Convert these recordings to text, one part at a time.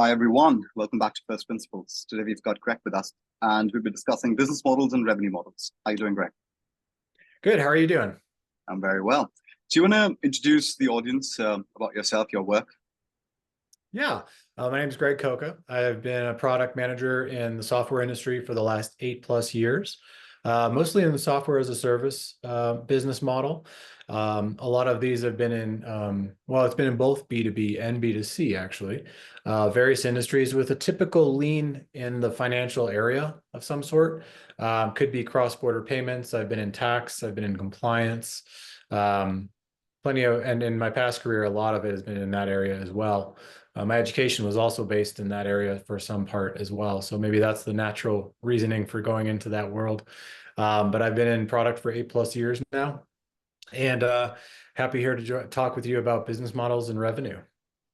Hi, everyone. Welcome back to First Principles. Today we've got Greg with us, and we'll be discussing business models and revenue models. How are you doing, Greg? Good. How are you doing? I'm very well. Do you want to introduce the audience about yourself, your work? Yeah, my name is Greg Koeka. I've been a product manager in the software industry for the last 8+ years, mostly in the software as a service business model. A lot of these have been well, it's been in both B2B and B2C, actually. Various industries with a typical lean in the financial area of some sort. Could be cross-border payments. I've been in tax. I've been in compliance. Plenty of, and in my past career, a lot of it has been in that area as well. My education was also based in that area for some part as well. So maybe that's the natural reasoning for going into that world. But I've been in product for 8+ years now, and happy here to talk with you about business models and revenue.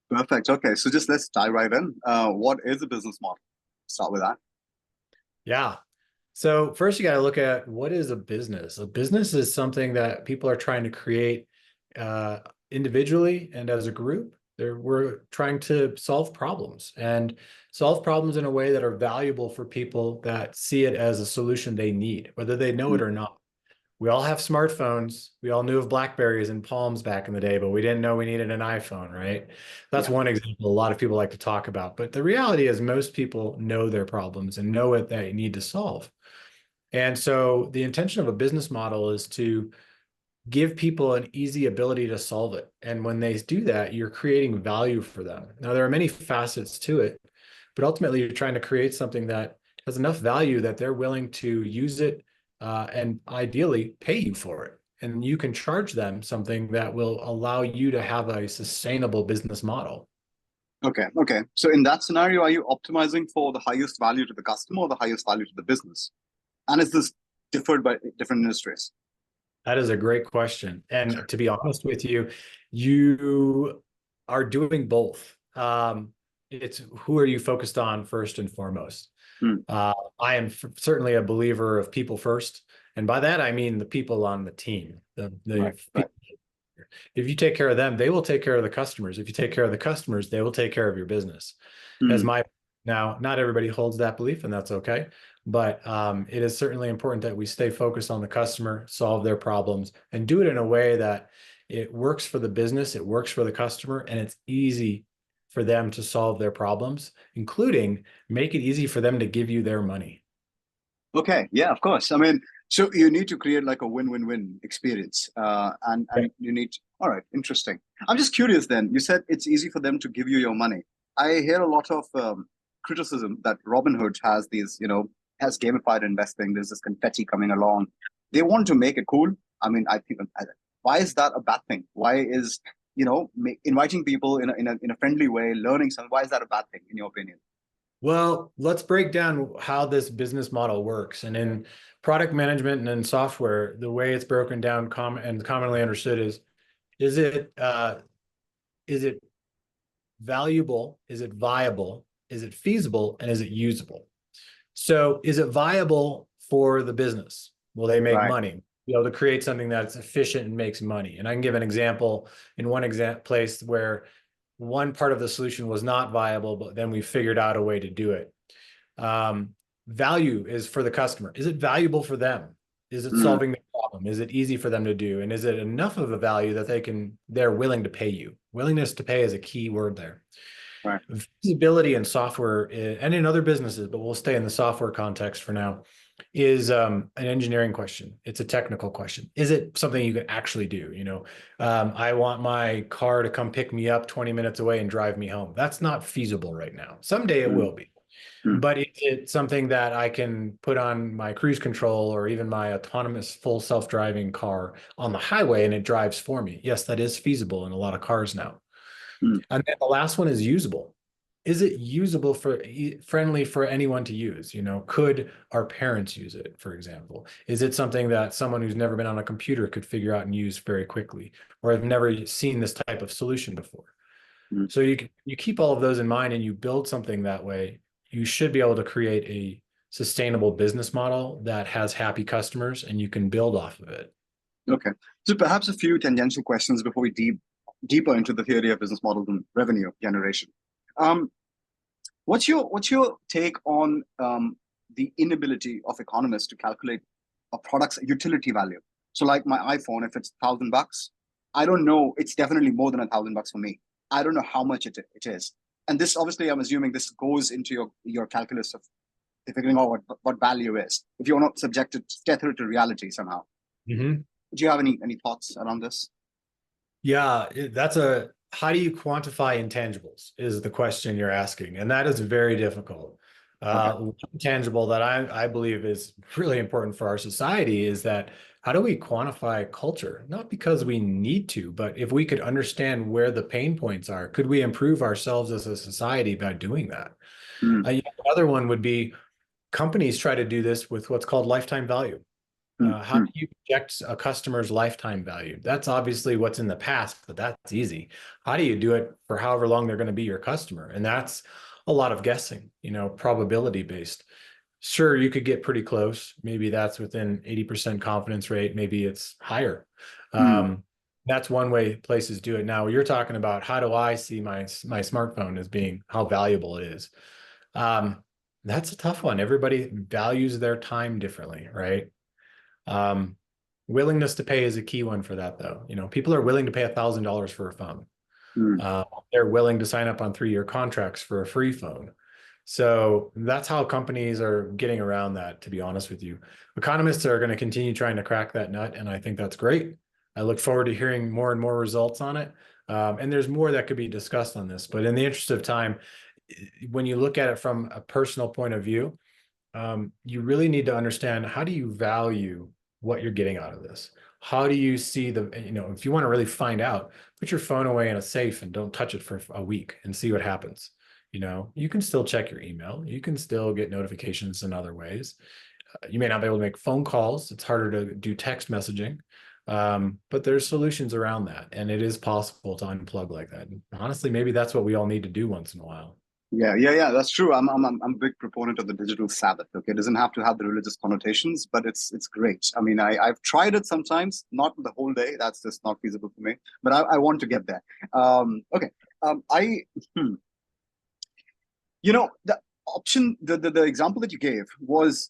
Perfect. Okay, so just let's dive right in. What is a business model? Start with that. Yeah. So first, you got to look at what is a business. A business is something that people are trying to create individually and as a group. We're trying to solve problems and solve problems in a way that are valuable for people that see it as a solution they need, whether they know it or not. We all have smartphones. We all knew of Blackberries and Palms back in the day, but we didn't know we needed an iPhone, right? That's Yeah. one example a lot of people like to talk about. But the reality is most people know their problems and know what they need to solve. And so the intention of a business model is to give people an easy ability to solve it. And when they do that, you're creating value for them. Now, there are many facets to it, but ultimately you're trying to create something that has enough value that they're willing to use it and ideally pay you for it. And you can charge them something that will allow you to have a sustainable business model. Okay. So in that scenario, are you optimizing for the highest value to the customer or the highest value to the business? And is this differed by different industries? That is a great question. And to be honest with you, you are doing both. It's who are you focused on first and foremost? Hmm. I am certainly a believer of people first. And by that, I mean the people on the team. Right. People. If you take care of them, they will take care of the customers. If you take care of the customers, they will take care of your business. As Hmm. my Now, not everybody holds that belief, and that's okay. But it is certainly important that we stay focused on the customer, solve their problems, and do it in a way that it works for the business, it works for the customer, and it's easy for them to solve their problems, including make it easy for them to give you their money. Okay, yeah, of course. I mean, so you need to create like a win-win-win experience, and you need. All right, interesting. I'm just curious. Then you said it's easy for them to give you your money. I hear a lot of criticism that Robinhood has these, has gamified investing. There's this confetti coming along. They want to make it cool. I mean, I think why is that a bad thing? Why is inviting people in a friendly way, learning something? Why is that a bad thing in your opinion? Well, let's break down how this business model works. And in product management and in software, the way it's broken down and commonly understood is it valuable? Is it viable? Is it feasible? And is it usable? So is it viable for the business? Will they make Right. money? Be able to create something that's efficient and makes money. And I can give an example in one place where one part of the solution was not viable, but then we figured out a way to do it. Value is for the customer. Is it valuable for them? Is it Mm, solving the problem? Is it easy for them to do? And is it enough of a value that they're willing to pay you? Willingness to pay is a key word there. right. Visibility in software and in other businesses, but we'll stay in the software context for now, is an engineering question. It's a technical question. Is it something you can actually do? I want my car to come pick me up 20 minutes away and drive me home. That's not feasible right now. Someday it Mm, will be. mm. But is it something that I can put on my cruise control or even my autonomous full self-driving car on the highway and it drives for me? Yes, that is feasible in a lot of cars now. Mm. And then the last one is usable. Is it usable friendly for anyone to use? Could our parents use it, for example? Is it something that someone who's never been on a computer could figure out and use very quickly, or have never seen this type of solution before? Mm. So you keep all of those in mind and you build something that way, you should be able to create a sustainable business model that has happy customers and you can build off of it. Okay. So perhaps a few tangential questions before we deeper into the theory of business models and revenue generation. Um, What's your take on the inability of economists to calculate a product's utility value? So, like my iPhone, if it's $1,000, I don't know. It's definitely more than $1,000 for me. I don't know how much it is. And this, obviously, I'm assuming this goes into your calculus of figuring out what value is. If you're not subjected, tethered to reality somehow. Mhm. Do you have any thoughts around this? Yeah, how do you quantify intangibles is the question you're asking. And that is very difficult. Okay. One tangible that I believe is really important for our society is that how do we quantify culture? Not because we need to, but if we could understand where the pain points are, could we improve ourselves as a society by doing that? Mm, Another one would be companies try to do this with what's called lifetime value. mm, How do mm, you project a customer's lifetime value? That's obviously what's in the past, but that's easy. How do you do it for however long they're going to be your customer? And that's a lot of guessing, probability based. Sure, you could get pretty close. Maybe that's within 80% confidence rate. Maybe it's higher. mm. That's one way places do it. Now, you're talking about how do I see my smartphone as being how valuable it is? Um, that's a tough one. Everybody values their time differently, right? Um, Willingness to pay is a key one for that, though. People are willing to pay $1,000 for a phone. Mm. They're willing to sign up on 3-year contracts for a free phone. So that's how companies are getting around that, to be honest with you. Economists are going to continue trying to crack that nut, and I think that's great. I look forward to hearing more and more results on it. And there's more that could be discussed on this, but in the interest of time, when you look at it from a personal point of view, you really need to understand, how do you value what you're getting out of this? How do you see if you want to really find out, put your phone away in a safe and don't touch it for a week and see what happens. You can still check your email. You can still get notifications in other ways. You may not be able to make phone calls. It's harder to do text messaging. But there's solutions around that. And it is possible to unplug like that. And honestly, maybe that's what we all need to do once in a while. Yeah. That's true. I'm a big proponent of the digital Sabbath. Okay, it doesn't have to have the religious connotations, but it's great. I mean, I've tried it sometimes, not the whole day. That's just not feasible for me. But I want to get there. Okay. I hmm, the option, the example that you gave was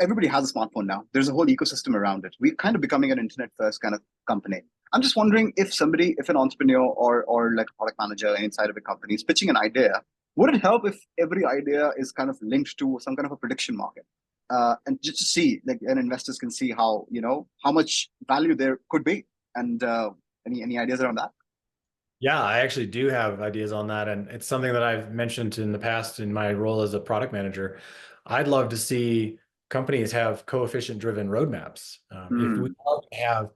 everybody has a smartphone now. There's a whole ecosystem around it. We're kind of becoming an internet first kind of company. I'm just wondering if an entrepreneur or like a product manager inside of a company is pitching an idea, would it help if every idea is kind of linked to some kind of a prediction market? And just to see, like, and investors can see how much value there could be. And any ideas around that? Yeah, I actually do have ideas on that. And it's something that I've mentioned in the past in my role as a product manager. I'd love to see companies have coefficient driven roadmaps. If we Mm, have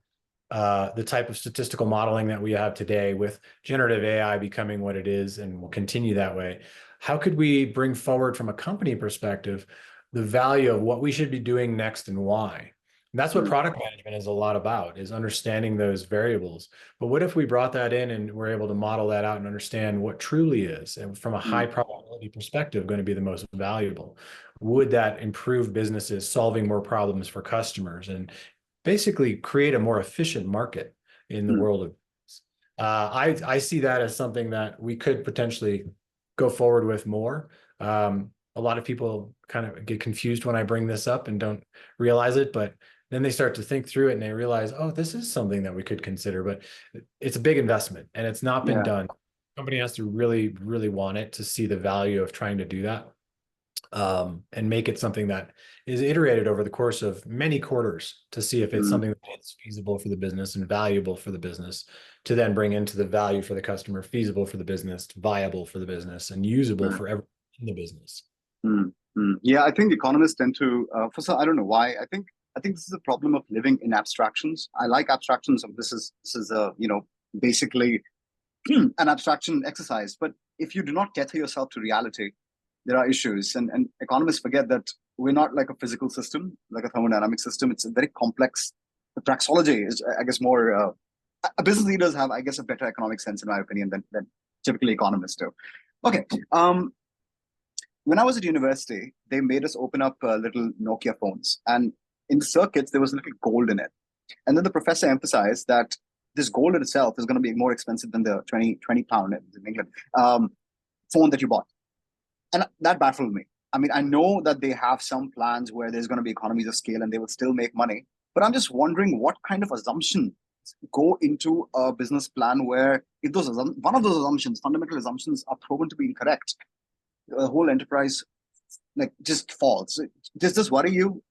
the type of statistical modeling that we have today with generative AI becoming what it is and will continue that way, how could we bring forward from a company perspective the value of what we should be doing next and why? And that's what mm, product management is a lot about, is understanding those variables. But what if we brought that in and we're able to model that out and understand what truly is, and from a high mm, probability perspective, going to be the most valuable? Would that improve businesses solving more problems for customers and basically create a more efficient market in the mm, world of I see that as something that we could potentially go forward with more. A lot of people kind of get confused when I bring this up and don't realize it, but then they start to think through it and they realize, oh, this is something that we could consider, but it's a big investment and it's not been yeah. done. Company has to really, really want it to see the value of trying to do that, and make it something that is iterated over the course of many quarters to see if it's Mm, something that's feasible for the business and valuable for the business, to then bring into the value for the customer, feasible for the business, viable for the business, and usable mm, for everyone in the business. mm, mm. Yeah, I think economists tend to, for some, I don't know why. I think this is a problem of living in abstractions. I like abstractions. Of this is a basically an abstraction exercise. But if you do not tether yourself to reality, there are issues. And economists forget that we're not like a physical system, like a thermodynamic system. It's a very complex. The praxeology is, I guess, more. Business leaders have, I guess, a better economic sense, in my opinion, than typically economists do. Okay. When I was at university, they made us open up little Nokia phones, and in the circuits there was little gold in it. And then the professor emphasized that this gold in itself is going to be more expensive than the 20 pound in England phone that you bought. And that baffled me. I mean, I know that they have some plans where there's going to be economies of scale and they will still make money. But I'm just wondering what kind of assumption go into a business plan where if one of those assumptions, fundamental assumptions, are proven to be incorrect, the whole enterprise like just falls. Does this worry you?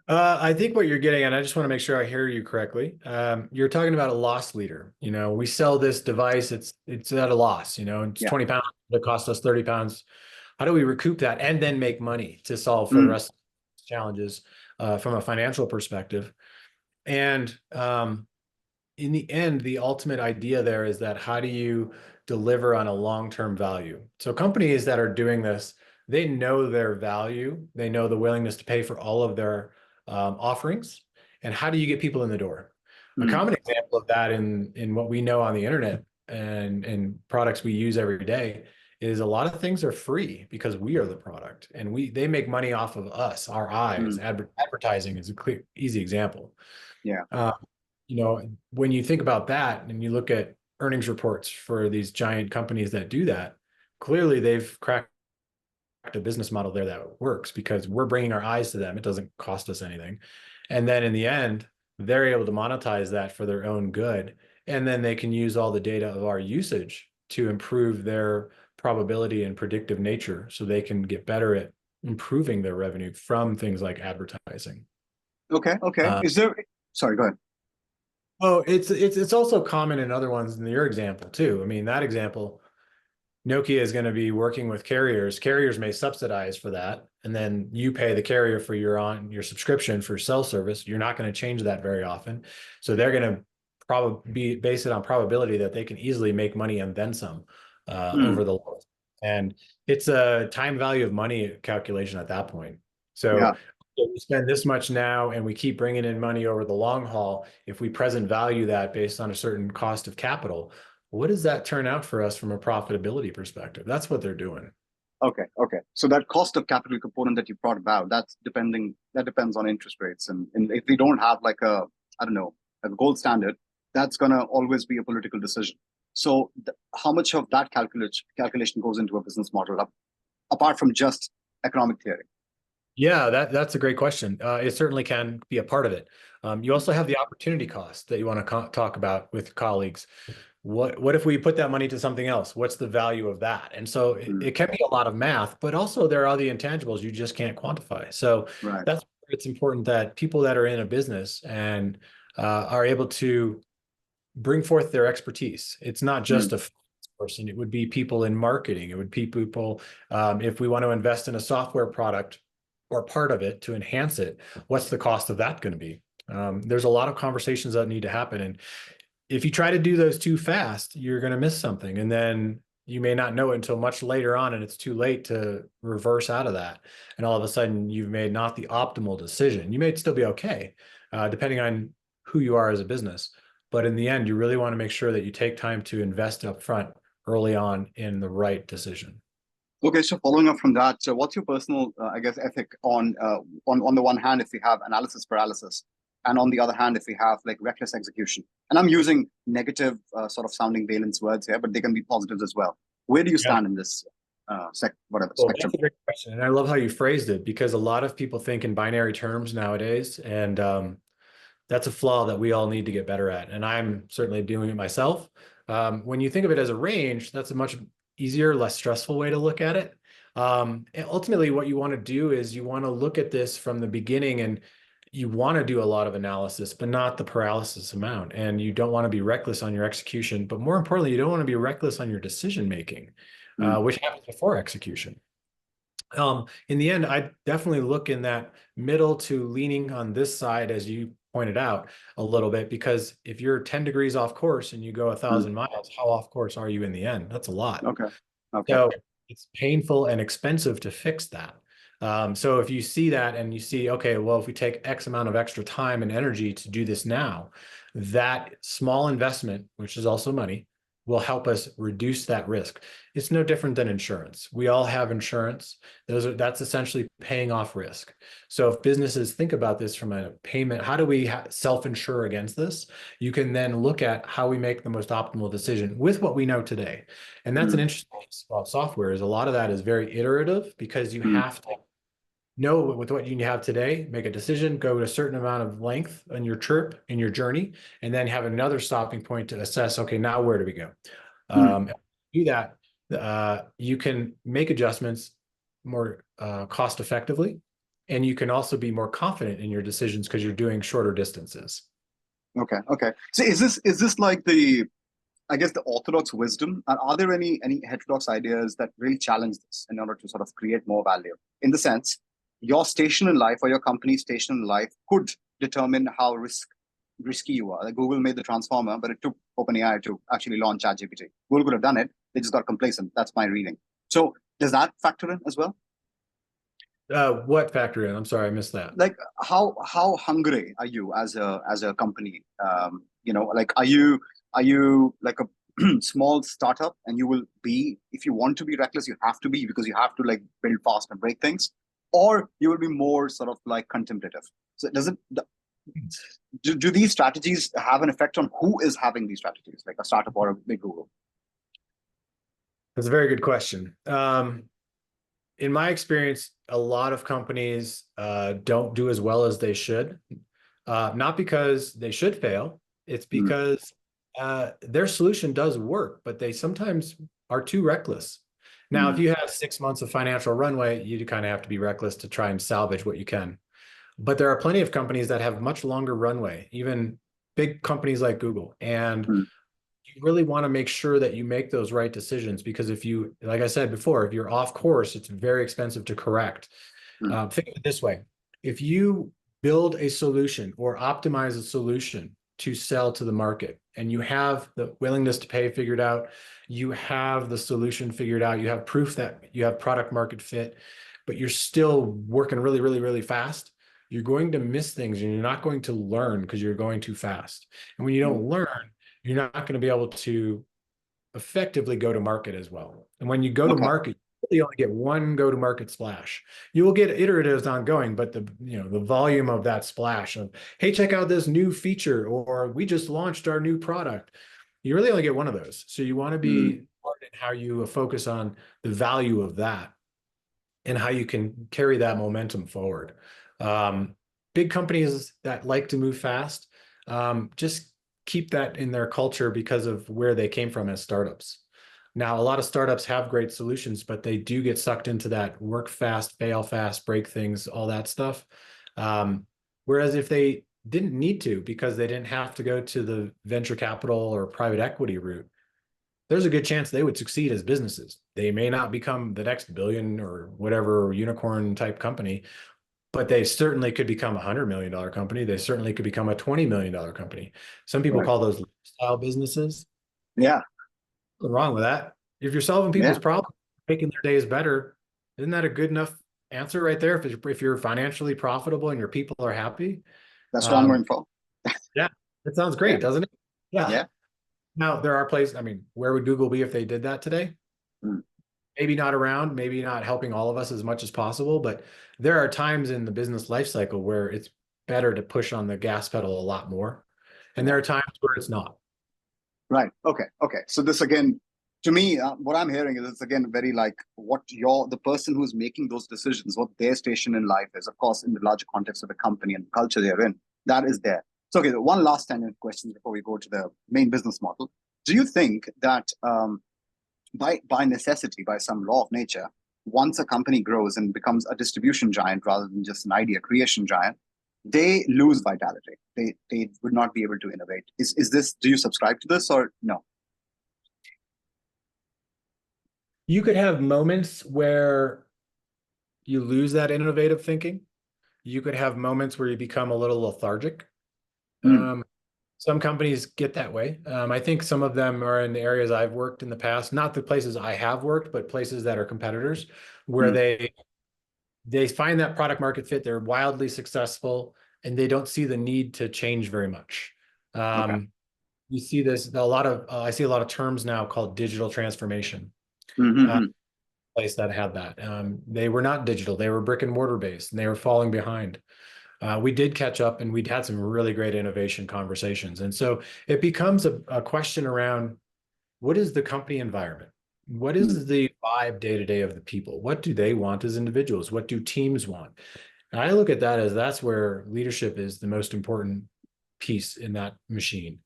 I think what you're getting at, I just want to make sure I hear you correctly. You're talking about a loss leader. You know, we sell this device, it's at a loss, you know, it's Yeah. 20 pounds, it costs us 30 pounds. How do we recoup that and then make money to solve for the Mm, rest of the challenges from a financial perspective? And in the end, the ultimate idea there is that how do you deliver on a long-term value? So companies that are doing this, they know their value, they know the willingness to pay for all of their offerings, and how do you get people in the door? A mm, common example of that in what we know on the internet and products we use every day is a lot of things are free because we are the product, and they make money off of us, our eyes. mm, Advertising is a clear, easy example. yeah. Uh, you know, when you think about that and you look at earnings reports for these giant companies that do that, clearly they've cracked a business model there that works because we're bringing our eyes to them. It doesn't cost us anything. And then in the end, they're able to monetize that for their own good. And then they can use all the data of our usage to improve their probability and predictive nature so they can get better at improving their revenue from things like advertising. Okay. Okay. Uh, Is there? Sorry. Go ahead. Oh, it's also common in other ones in your example too. I mean, that example, Nokia is going to be working with carriers. Carriers may subsidize for that, and then you pay the carrier for your subscription for cell service. You're not going to change that very often, so they're going to probably be base it on probability that they can easily make money and then some Mm, over the long. And it's a time value of money calculation at that point. So yeah. we spend this much now and we keep bringing in money over the long haul. If we present value that based on a certain cost of capital, what does that turn out for us from a profitability perspective? That's what they're doing. Okay. Okay. So that cost of capital component that you brought about, that's depending. That depends on interest rates, and if we don't have like a, I don't know, a gold standard, that's gonna always be a political decision. So how much of that calculation goes into a business model, apart from just economic theory? Yeah, that's a great question. It certainly can be a part of it. You also have the opportunity cost that you want to talk about with colleagues. What if we put that money to something else? What's the value of that? And so Mm, it can be a lot of math, but also there are the intangibles you just can't quantify. So right. that's where it's important that people that are in a business and are able to bring forth their expertise. It's not just Mm, a person. It would be people in marketing. It would be people, if we want to invest in a software product or part of it to enhance it, what's the cost of that going to be? There's a lot of conversations that need to happen. And if you try to do those too fast, you're going to miss something. And then you may not know it until much later on, and it's too late to reverse out of that. And all of a sudden, you've made not the optimal decision. You may still be okay, depending on who you are as a business. But in the end, you really want to make sure that you take time to invest up front early on in the right decision. okay. So following up from that, so what's your personal, I guess, ethic on the one hand, if we have analysis paralysis, and on the other hand, if we have like reckless execution? And I'm using negative sort of sounding valence words here, but they can be positives as well. Where do you Yeah. stand in this whatever Well, that's spectrum? a great question. And I love how you phrased it because a lot of people think in binary terms nowadays. And that's a flaw that we all need to get better at. And I'm certainly doing it myself. When you think of it as a range, that's a much easier, less stressful way to look at it. And ultimately, what you want to do is you want to look at this from the beginning and you want to do a lot of analysis, but not the paralysis amount. And you don't want to be reckless on your execution. But more importantly, you don't want to be reckless on your decision making, Mm, which happens before execution. In the end, I definitely look in that middle to leaning on this side, as you pointed out a little bit, because if you're 10 degrees off course and you go a mm, thousand miles, how off course are you in the end? That's a lot. okay. Okay. So it's painful and expensive to fix that. So if you see that and you see, okay, well, if we take X amount of extra time and energy to do this now, that small investment, which is also money, will help us reduce that risk. It's no different than insurance. We all have insurance. That's essentially paying off risk. So if businesses think about this from a payment, how do we self-insure against this? You can then look at how we make the most optimal decision with what we know today. And that's an interesting piece about software, is a lot of that is very iterative, because you have to know with what you have today, make a decision, go to a certain amount of length on your trip, in your journey, and then have another stopping point to assess, okay, now where do we go? Do that, you can make adjustments more cost effectively, and you can also be more confident in your decisions because you're doing shorter distances. Okay. Okay. So is this like the, I guess, the orthodox wisdom? And are there any heterodox ideas that really challenge this in order to sort of create more value? In the sense, your station in life or your company's station in life could determine how risky you are. Like Google made the transformer, but it took OpenAI to actually launch ChatGPT. Google could have done it. They just got complacent. That's my reading. So does that factor in as well? What factor in? I'm sorry, I missed that. Like how hungry are you as a company? Like are you like a small startup, and you will be, if you want to be reckless, you have to be, because you have to like build fast and break things, or you will be more sort of like contemplative. So does it do these strategies have an effect on who is having these strategies, like a startup or a big Google? That's a very good question. In my experience, a lot of companies don't do as well as they should. Not because they should fail, it's because their solution does work, but they sometimes are too reckless. Now, if you have 6 months of financial runway, you kind of have to be reckless to try and salvage what you can. But there are plenty of companies that have much longer runway, even big companies like Google. And you really want to make sure that you make those right decisions, because if you, like I said before, if you're off course, it's very expensive to correct. Think of it this way. If you build a solution or optimize a solution to sell to the market, and you have the willingness to pay figured out, you have the solution figured out, you have proof that you have product market fit, but you're still working really, really, really fast, you're going to miss things, and you're not going to learn because you're going too fast. And when you don't learn, you're not going to be able to effectively go to market as well. And when you go to market, you only get one go-to-market splash. You will get iteratives ongoing, but the volume of that splash of, hey, check out this new feature, or we just launched our new product, you really only get one of those. So you want to be smart in how you focus on the value of that and how you can carry that momentum forward. Big companies that like to move fast, just keep that in their culture because of where they came from as startups. Now, a lot of startups have great solutions, but they do get sucked into that work fast, fail fast, break things, all that stuff. Whereas if they didn't need to, because they didn't have to go to the venture capital or private equity route, there's a good chance they would succeed as businesses. They may not become the next billion or whatever unicorn type company, but they certainly could become a $100 million company. They certainly could become a $20 million company. Some people call those lifestyle businesses. Yeah. Nothing wrong with that. If you're solving people's problems, making their days better, isn't that a good enough answer right there? If you're financially profitable and your people are happy, That's what I'm going for. Yeah, that sounds great, doesn't it? Yeah. Now there are places. I mean, where would Google be if they did that today? Maybe not around, maybe not helping all of us as much as possible, but there are times in the business life cycle where it's better to push on the gas pedal a lot more. And there are times where it's not. Right. Okay. Okay. So this again, to me, what I'm hearing is it's again very like what the person who's making those decisions, what their station in life is, of course, in the larger context of the company and the culture they're in, that is there. So, okay, one last tangent question before we go to the main business model. Do you think that by necessity, by some law of nature, once a company grows and becomes a distribution giant rather than just an idea creation giant, they lose vitality? They would not be able to innovate. Is this? Do you subscribe to this or no? You could have moments where you lose that innovative thinking. You could have moments where you become a little lethargic. Some companies get that way. I think some of them are in the areas I've worked in the past, not the places I have worked, but places that are competitors, where they find that product market fit, they're wildly successful, and they don't see the need to change very much. you see this a lot of I see a lot of terms now called digital transformation. Uh, Mm-hmm. place that had that. They were not digital; they were brick and mortar based, and they were falling behind. We did catch up, and we'd had some really great innovation conversations. And so it becomes a question around what is the company environment? What Mm. is the vibe day to day of the people? What do they want as individuals? What do teams want? And I look at that as that's where leadership is the most important piece in that machine.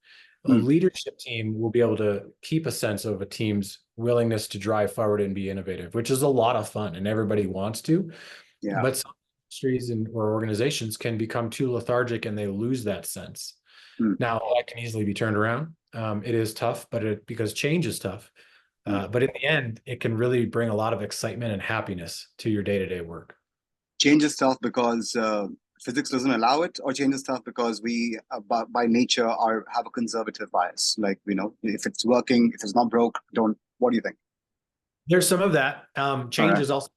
A Mm. leadership team will be able to keep a sense of a team's willingness to drive forward and be innovative, which is a lot of fun and everybody wants to. Yeah. But some industries or organizations can become too lethargic and they lose that sense. Mm. Now, that can easily be turned around. It is tough, but because change is tough. Mm. But in the end, it can really bring a lot of excitement and happiness to your day-to-day work. Change is tough because physics doesn't allow it, or change is tough because we, by nature, are have a conservative bias. Like, if it's working, if it's not broke, don't. What do you think? There's some of that. All Change right. is also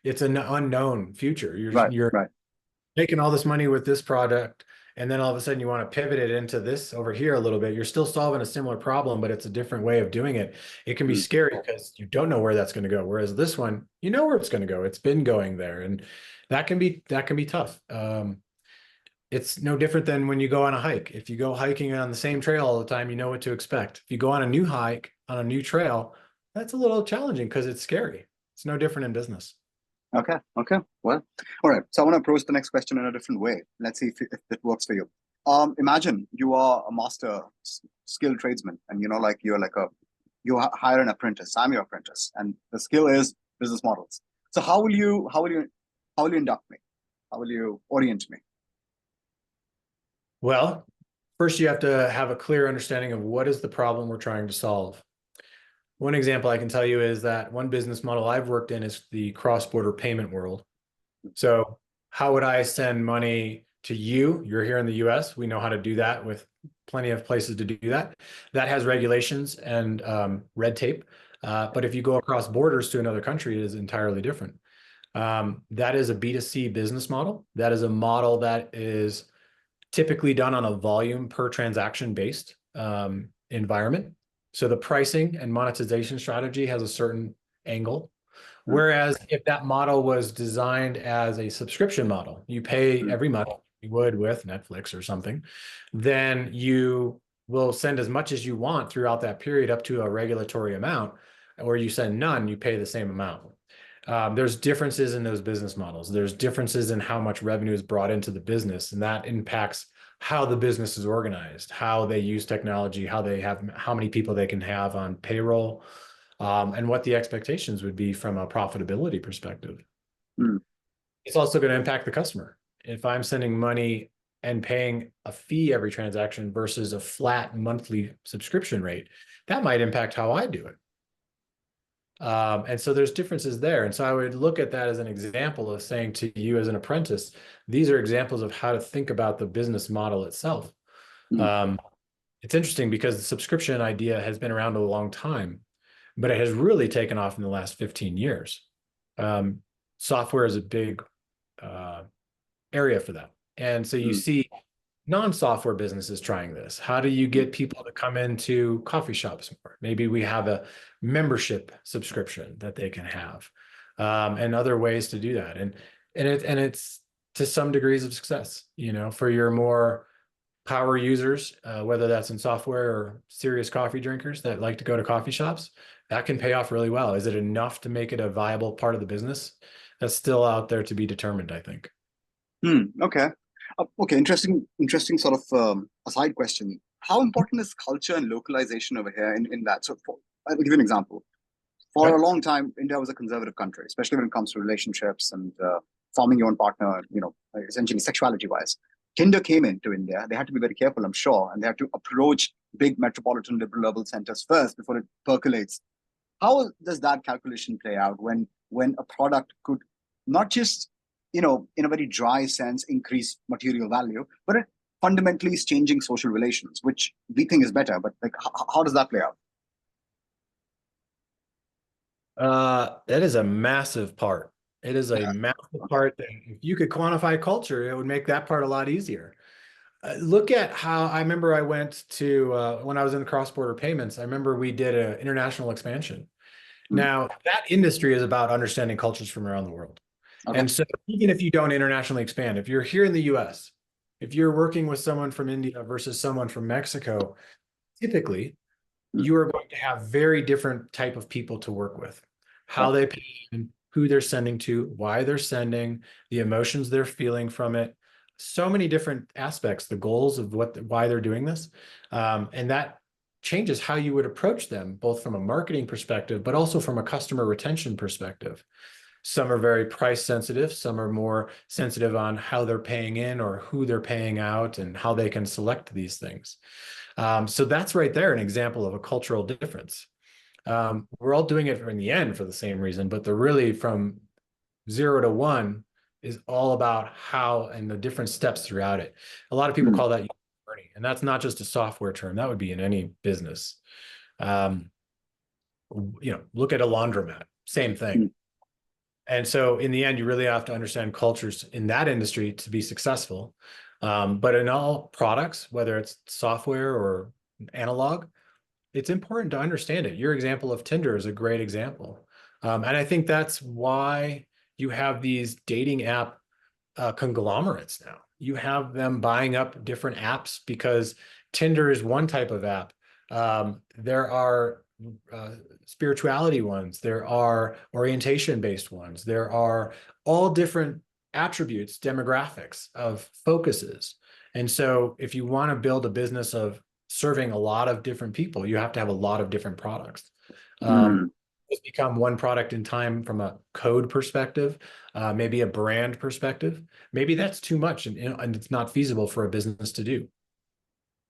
it's an unknown future. You're Right. you're Right. making all this money with this product, and then all of a sudden you want to pivot it into this over here a little bit. You're still solving a similar problem, but it's a different way of doing it. It can be Mm. scary because you don't know where that's going to go. Whereas this one, you know where it's going to go. It's been going there, and that can be tough. It's no different than when you go on a hike. If you go hiking on the same trail all the time, you know what to expect. If you go on a new hike on a new trail, that's a little challenging because it's scary. It's no different in business. Okay. Okay. Well, all right. So I want to approach the next question in a different way. Let's see if it works for you. Imagine you are a master skilled tradesman, and like hire an apprentice. I'm your apprentice, and the skill is business models. So how will you induct me? How will you orient me? Well, first you have to have a clear understanding of what is the problem we're trying to solve. One example I can tell you is that one business model I've worked in is the cross-border payment world. So how would I send money to you? You're here in the US. We know how to do that with plenty of places to do that. That has regulations and red tape. But if you go across borders to another country, it is entirely different. That is a B2C business model. That is a model that is typically done on a volume per transaction based environment. So the pricing and monetization strategy has a certain angle. Mm. Whereas if that model was designed as a subscription model, you pay Mm. every month, you would with Netflix or something, then you will send as much as you want throughout that period up to a regulatory amount, or you send none, you pay the same amount. There's differences in those business models. There's differences in how much revenue is brought into the business, and that impacts how the business is organized, how they use technology, how many people they can have on payroll, and what the expectations would be from a profitability perspective. Mm. It's also going to impact the customer. If I'm sending money and paying a fee every transaction versus a flat monthly subscription rate, that might impact how I do it. And so there's differences there. And so I would look at that as an example of saying to you as an apprentice, these are examples of how to think about the business model itself. Mm. Um, it's interesting because the subscription idea has been around a long time, but it has really taken off in the last 15 years. Software is a big uh, area for that. And so you Mm. see non-software businesses trying this. How do you get people to come into coffee shops more? Maybe we have a membership subscription that they can have, and other ways to do that. And it's to some degrees of success, for your more power users, whether that's in software or serious coffee drinkers that like to go to coffee shops, that can pay off really well. Is it enough to make it a viable part of the business? That's still out there to be determined, I think. Okay. Okay. Interesting sort of aside question. How important is culture and localization over here in that? So I'll give you an example. For Okay. a long time, India was a conservative country, especially when it comes to relationships and forming your own partner, essentially sexuality wise. Tinder came into India. They had to be very careful, I'm sure, and they had to approach big metropolitan liberal urban centers first before it percolates. How does that calculation play out when a product could not just, in a very dry sense, increase material value, but it fundamentally is changing social relations, which we think is better. But like, how does that play out? That is a massive part. It is a massive part that if you could quantify culture, it would make that part a lot easier. Look at how I remember I went to when I was in cross-border payments. I remember we did an international expansion. Mm. Now, that industry is about understanding cultures from around the world. Okay. And so even if you don't internationally expand, if you're here in the US, if you're working with someone from India versus someone from Mexico, typically Mm. you are going to have very different type of people to work with. How Right. they pay, who they're sending to, why they're sending, the emotions they're feeling from it. So many different aspects, the goals of why they're doing this. And that changes how you would approach them, both from a marketing perspective, but also from a customer retention perspective. Some are very price sensitive. Some are more sensitive on how they're paying in or who they're paying out and how they can select these things. So that's right there, an example of a cultural difference. We're all doing it in the end for the same reason, but the really from 0 to 1 is all about how and the different steps throughout it. A lot of people Mm. call that journey, and that's not just a software term. That would be in any business. Um, look at a laundromat, same thing. Mm. And so in the end, you really have to understand cultures in that industry to be successful. But in all products, whether it's software or analog, it's important to understand it. Your example of Tinder is a great example. And I think that's why you have these dating app conglomerates now. You have them buying up different apps because Tinder is one type of app. There are spirituality ones, there are orientation-based ones, there are all different attributes, demographics of focuses. And so if you want to build a business of serving a lot of different people, you have to have a lot of different products. Mm. It's become one product in time from a code perspective, maybe a brand perspective. Maybe that's too much and it's not feasible for a business to do.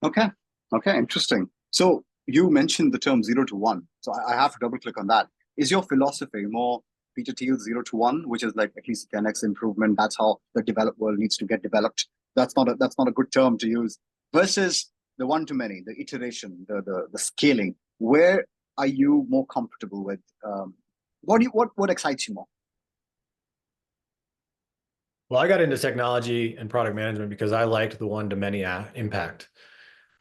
Okay. Okay. Interesting. So you mentioned the term 0 to 1. So I have to double click on that. Is your philosophy more Peter Thiel's 0 to 1, which is like at least 10x improvement? That's how the developed world needs to get developed. That's not a good term to use. Versus the one to many, the iteration, the scaling. Where are you more comfortable with? What excites you more? Well, I got into technology and product management because I liked the one-to-many impact.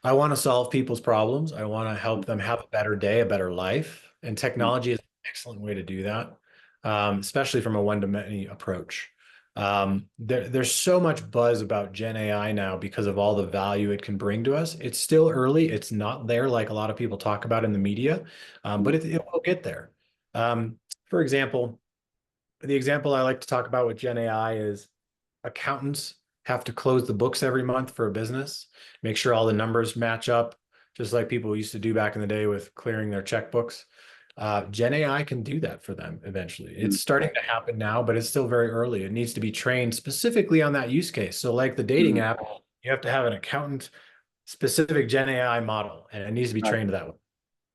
I want to solve people's problems. I want to help them have a better day, a better life. And Mm. technology is an excellent way to do that, especially from a one-to-many approach. There's so much buzz about Gen AI now because of all the value it can bring to us. It's still early. It's not there like a lot of people talk about in the media, but it will get there. For example, the example I like to talk about with Gen AI is accountants have to close the books every month for a business, make sure all the numbers match up, just like people used to do back in the day with clearing their checkbooks. Gen AI can do that for them eventually. Mm. It's starting to happen now, but it's still very early. It needs to be trained specifically on that use case. So, like the dating Mm. app, you have to have an accountant specific Gen AI model, and it needs to be Right. trained that way.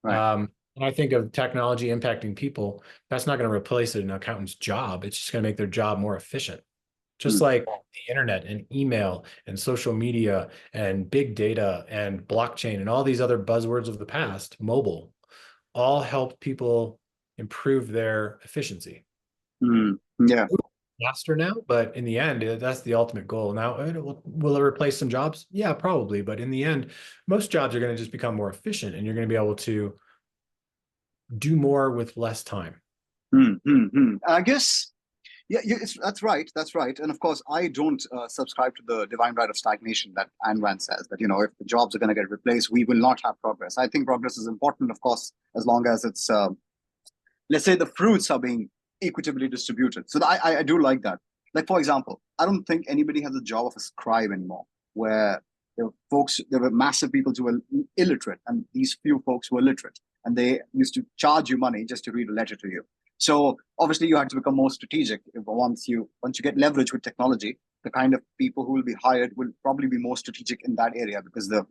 Right. When I think of technology impacting people, that's not going to replace an accountant's job. It's just going to make their job more efficient. Just Mm. like the internet and email and social media and big data and blockchain and all these other buzzwords of the past, mobile, all help people improve their efficiency. Mm. Yeah. Faster now, but in the end, that's the ultimate goal. Now, will it replace some jobs? Yeah, probably. But in the end, most jobs are going to just become more efficient and you're going to be able to do more with less time. Mm. Mm. Mm. I guess. Yeah, that's right. That's right. And of course, I don't subscribe to the divine right of stagnation that Ayn Rand says that, if the jobs are going to get replaced, we will not have progress. I think progress is important, of course, as long as it's, let's say, the fruits are being equitably distributed. So I do like that. Like, for example, I don't think anybody has a job of a scribe anymore, where there were massive people who were illiterate, and these few folks were literate, and they used to charge you money just to read a letter to you. So obviously, you had to become more strategic. Once you get leverage with technology, the kind of people who will be hired will probably be more strategic in that area, because the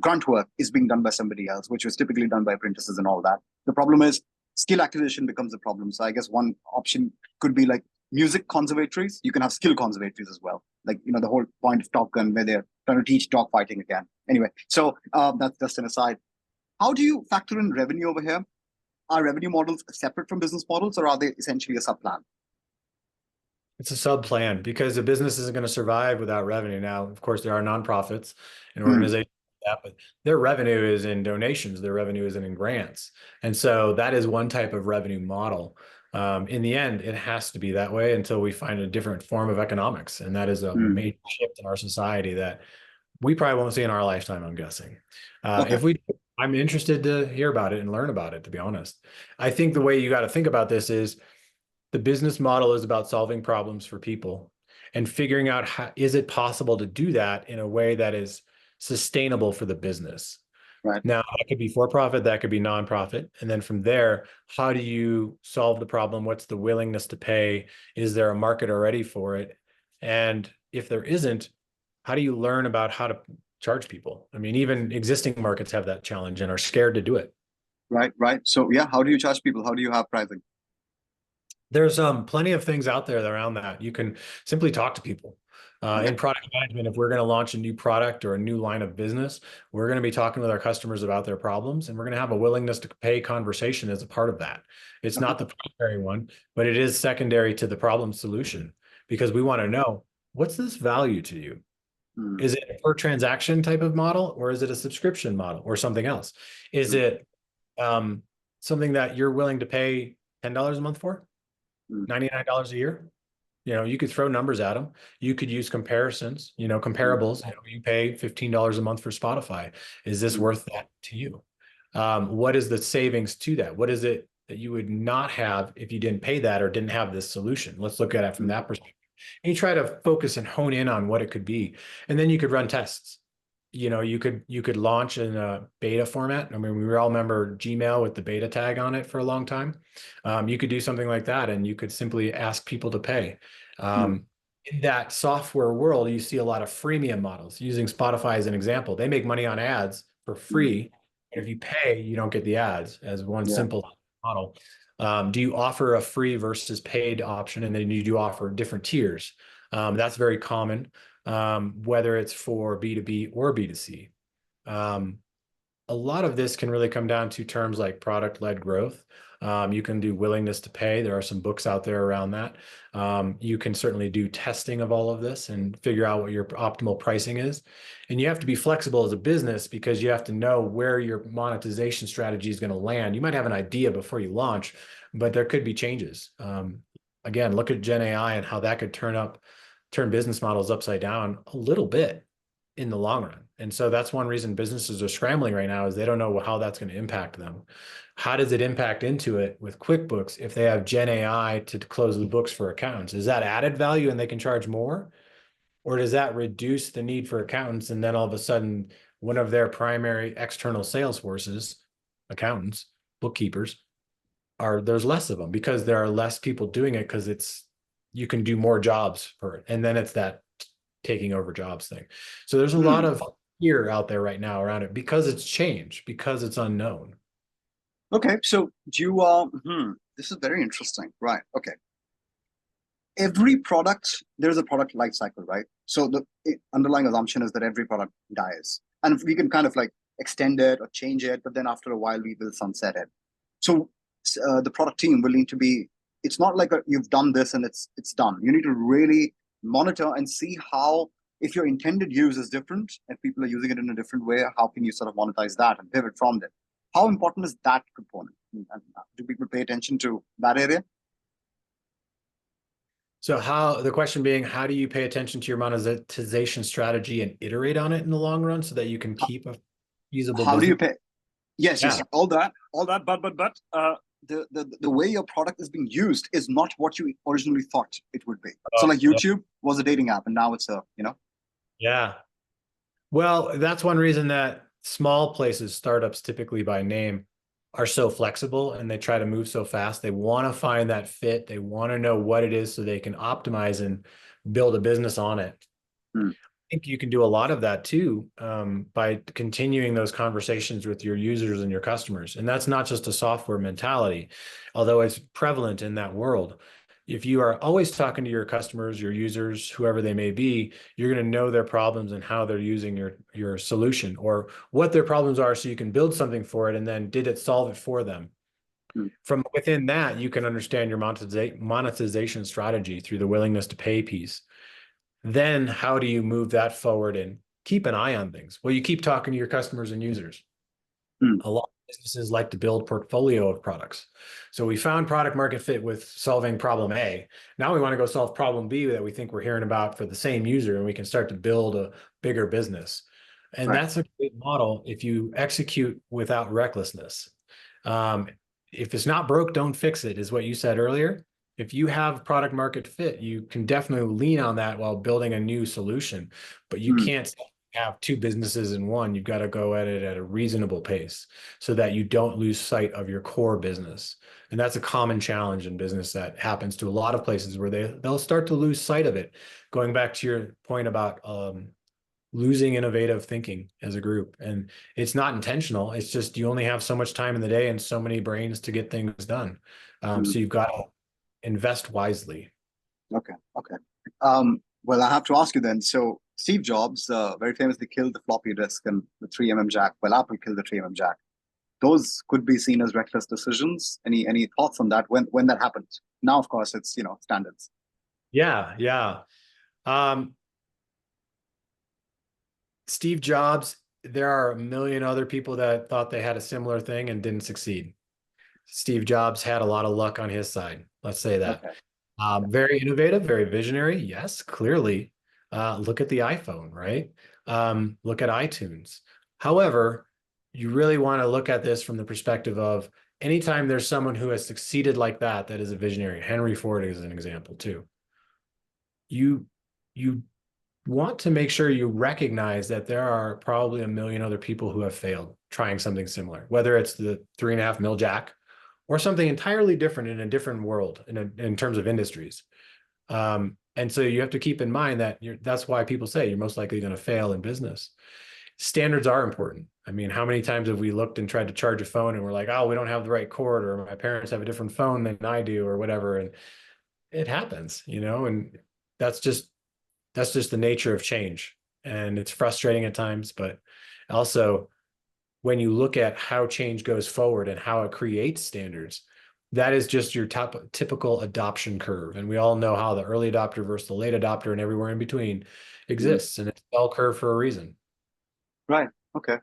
grunt work is being done by somebody else, which was typically done by apprentices and all that. The problem is skill acquisition becomes a problem. So I guess one option could be like music conservatories. You can have skill conservatories as well. Like, the whole point of Top Gun, where they're trying to teach dog fighting again. Anyway, so that's just an aside. How do you factor in revenue over here? Are revenue models separate from business models, or are they essentially a sub plan? It's a sub plan because a business isn't going to survive without revenue. Now, of course, there are nonprofits and Hmm. organizations like that, but their revenue is in donations. Their revenue isn't in grants. And so that is one type of revenue model. In the end, it has to be that way until we find a different form of economics. And that is a Hmm. major shift in our society that we probably won't see in our lifetime, I'm guessing. Okay. If we, I'm interested to hear about it and learn about it, to be honest. I think the way you got to think about this is the business model is about solving problems for people and figuring out how is it possible to do that in a way that is sustainable for the business. Right. Now, that could be for profit, that could be nonprofit. And then from there, how do you solve the problem? What's the willingness to pay? Is there a market already for it? And if there isn't, how do you learn about how to charge people? I mean, even existing markets have that challenge and are scared to do it. Right. Right. So yeah, how do you charge people? How do you have pricing? There's plenty of things out there around that. You can simply talk to people. Okay. In product management, if we're going to launch a new product or a new line of business, we're going to be talking with our customers about their problems, and we're going to have a willingness to pay conversation as a part of that. It's Okay. not the primary one, but it is secondary to the problem solution because we want to know what's this value to you? Hmm. Is it a per transaction type of model, or is it a subscription model, or something else? Is Hmm. it um, something that you're willing to pay $10 a month for? Hmm. $99 a year. You could throw numbers at them. You could use comparisons, Hmm. comparables. You pay $15 a month for Spotify. Is this Hmm. worth that to you? What is the savings to that? What is it that you would not have if you didn't pay that or didn't have this solution? Let's look at it from Hmm. that perspective. And you try to focus and hone in on what it could be. And then you could run tests. You could launch in a beta format. I mean, we all remember Gmail with the beta tag on it for a long time. You could do something like that, and you could simply ask people to pay. Hmm. In that software world, you see a lot of freemium models. Using Spotify as an example, they make money on ads for Hmm. free. If you pay, you don't get the ads as one Yeah. simple model. Do you offer a free versus paid option? And then you do offer different tiers. That's very common, whether it's for B2B or B2C. Um, a lot of this can really come down to terms like product-led growth. You can do willingness to pay. There are some books out there around that. You can certainly do testing of all of this and figure out what your optimal pricing is. And you have to be flexible as a business because you have to know where your monetization strategy is going to land. You might have an idea before you launch, but there could be changes. Again, look at Gen AI and how that could turn business models upside down a little bit in the long run. And so that's one reason businesses are scrambling right now is they don't know how that's going to impact them. How does it impact into it with QuickBooks if they have Gen AI to close the books for accountants? Is that added value and they can charge more? Or does that reduce the need for accountants and then all of a sudden one of their primary external sales forces, accountants, bookkeepers, there's less of them because there are less people doing it because you can do more jobs for it. And then it's that taking over jobs thing. So there's a lot Hmm. of fear out there right now around it because it's change, because it's unknown. Okay. So you this is very interesting. Right. Okay. Every product, there's a product life cycle, right? So the underlying assumption is that every product dies. And we can kind of like extend it or change it, but then after a while we will sunset it. So the product team will need to be, it's not like you've done this and it's done. You need to really monitor and see how, if your intended use is different, if people are using it in a different way, how can you sort of monetize that and pivot from it? How important is that component? And do people pay attention to that area? So the question being, how do you pay attention to your monetization strategy and iterate on it in the long run so that you can keep a feasible How do you business? pay? Yes, Yeah. yes, all that, but the way your product is being used is not what you originally thought it would be. So, Oh, like YouTube was a dating app, and now it's a, yeah. Well, that's one reason that small places, startups typically by name, are so flexible and they try to move so fast. They want to find that fit. They want to know what it is so they can optimize and build a business on it. hmm, Think you can do a lot of that too, by continuing those conversations with your users and your customers. And that's not just a software mentality, although it's prevalent in that world. If you are always talking to your customers, your users, whoever they may be, you're going to know their problems and how they're using your solution or what their problems are so you can build something for it and then did it solve it for them? Mm. From within that, you can understand your monetization strategy through the willingness to pay piece. Then how do you move that forward and keep an eye on things? Well, you keep talking to your customers and users. Mm. A lot of businesses like to build portfolio of products. So we found product market fit with solving problem A. Now we want to go solve problem B that we think we're hearing about for the same user, and we can start to build a bigger business. And Right. that's a great model if you execute without recklessness. If it's not broke, don't fix it, is what you said earlier. If you have product market fit, you can definitely lean on that while building a new solution, but you Mm. can't have two businesses in one. You've got to go at it at a reasonable pace so that you don't lose sight of your core business. And that's a common challenge in business that happens to a lot of places where they'll start to lose sight of it. Going back to your point about losing innovative thinking as a group. And it's not intentional. It's just you only have so much time in the day and so many brains to get things done. Mm. So you've got to invest wisely. Okay. Okay. Well, I have to ask you then. So Steve Jobs very famously killed the floppy disk and the 3 jack. Well, Apple killed the 3 jack. Those could be seen as reckless decisions. Any thoughts on that when that happened? Now, of course, it's standards. Yeah, yeah. Steve Jobs, there are a million other people that thought they had a similar thing and didn't succeed. Steve Jobs had a lot of luck on his side. Let's say that. Okay. Okay. Very innovative, very visionary. Yes, clearly. Look at the iPhone, right? Look at iTunes. However, you really want to look at this from the perspective of anytime there's someone who has succeeded like that, that is a visionary. Henry Ford is an example too. You want to make sure you recognize that there are probably a million other people who have failed trying something similar, whether it's the 3.5 mil jack or something entirely different in a different world in terms of industries. And so you have to keep in mind that that's why people say you're most likely going to fail in business. Standards are important. I mean, how many times have we looked and tried to charge a phone and we're like, oh, we don't have the right cord, or my parents have a different phone than I do, or whatever. And it happens, and that's just the nature of change. And it's frustrating at times, but also when you look at how change goes forward and how it creates standards, that is just your typical adoption curve. And we all know how the early adopter versus the late adopter and everywhere in between Mm. exists. And it's a bell curve for a reason. Right. Okay.